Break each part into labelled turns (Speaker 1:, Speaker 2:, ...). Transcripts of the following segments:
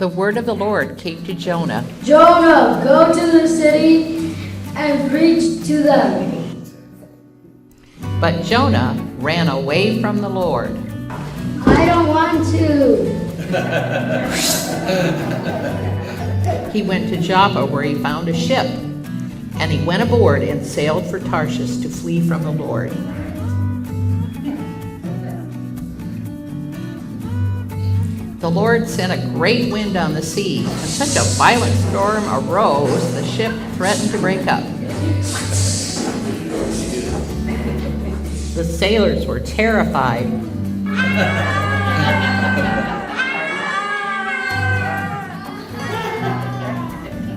Speaker 1: the word of the Lord came to Jonah.
Speaker 2: Jonah, go to the city and preach to them.
Speaker 1: But Jonah ran away from the Lord.
Speaker 2: I don't want to.
Speaker 1: He went to Joppa, where he found a ship, and he went aboard and sailed for Tarshish to flee from the Lord. The Lord sent a great wind on the sea, and such a violent storm arose, the ship threatened to break up. The sailors were terrified.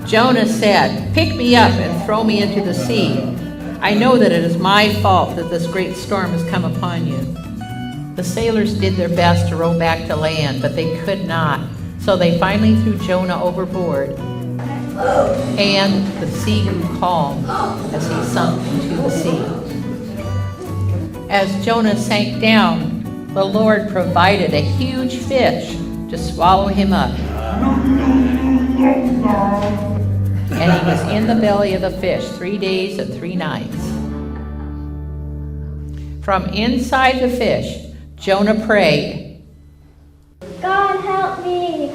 Speaker 1: Jonah said, "Pick me up and throw me into the sea. I know that it is my fault that this great storm has come upon you." The sailors did their best to row back to land, but they could not. So they finally threw Jonah overboard, and the sea grew calm as he sunk into the sea. As Jonah sank down, the Lord provided a huge fish to swallow him up. And he was in the belly of the fish 3 days and 3 nights. From inside the fish, Jonah prayed,
Speaker 3: God, help me.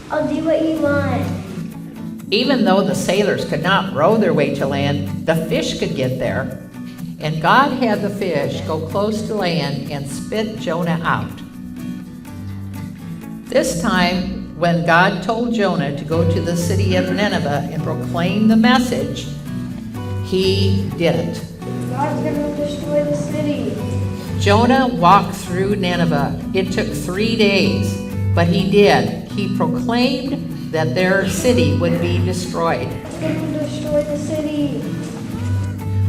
Speaker 3: I'll do what you want.
Speaker 1: Even though the sailors could not row their way to land, the fish could get there. And God had the fish go close to land and spit Jonah out. This time, when God told Jonah to go to the city of Nineveh and proclaim the message, he didn't.
Speaker 3: God's gonna destroy the city.
Speaker 1: Jonah walked through Nineveh. It took 3 days, but he did. He proclaimed that their city would be destroyed.
Speaker 3: God's gonna destroy the city.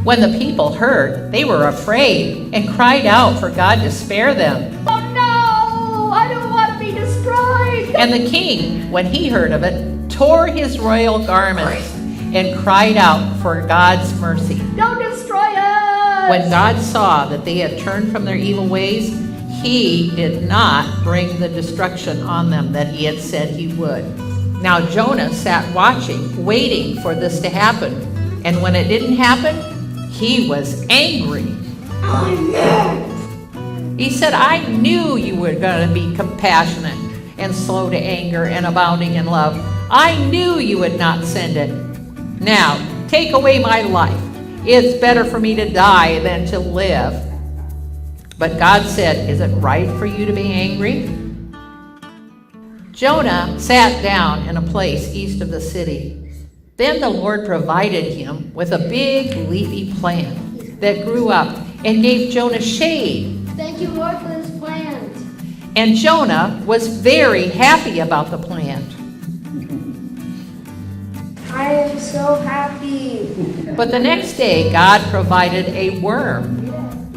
Speaker 1: When the people heard, they were afraid and cried out for God to spare them.
Speaker 3: Oh no! I don't want to be destroyed!
Speaker 1: And the king, when he heard of it, tore his royal garments and cried out for God's mercy.
Speaker 3: Don't destroy us!
Speaker 1: When God saw that they had turned from their evil ways, he did not bring the destruction on them that he had said he would. Now Jonah sat watching, waiting for this to happen. And when it didn't happen, he was angry. He said, "I knew you were going to be compassionate and slow to anger and abounding in love. I knew you would not send it. Now, take away my life. It's better for me to die than to live." But God said, "Is it right for you to be angry?" Jonah sat down in a place east of the city. Then the Lord provided him with a big leafy plant that grew up and gave Jonah shade.
Speaker 3: Thank you, Lord, for this plant.
Speaker 1: And Jonah was very happy about the plant.
Speaker 3: I am so happy.
Speaker 1: But the next day, God provided a worm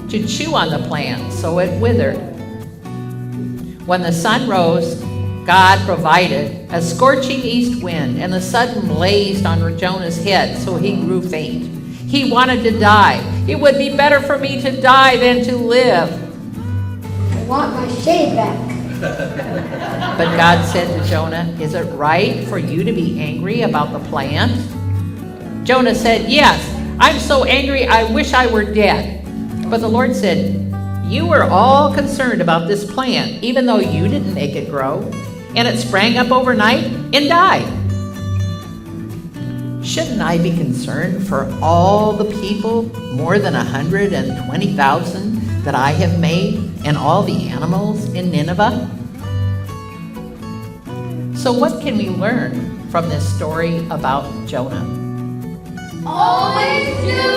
Speaker 1: to chew on the plant, so it withered. When the sun rose, God provided a scorching east wind, and the sun blazed on Jonah's head, so he grew faint. He wanted to die. "It would be better for me to die than to live."
Speaker 3: I want my shade back.
Speaker 1: But God said to Jonah, "Is it right for you to be angry about the plant?" Jonah said, "Yes, I'm so angry I wish I were dead." But the Lord said, "You were all concerned about this plant, even though you didn't make it grow, and it sprang up overnight and died. Shouldn't I be concerned for all the people, more than 120,000 that I have made, and all the animals in Nineveh?" So what can we learn from this story about Jonah?
Speaker 3: Always do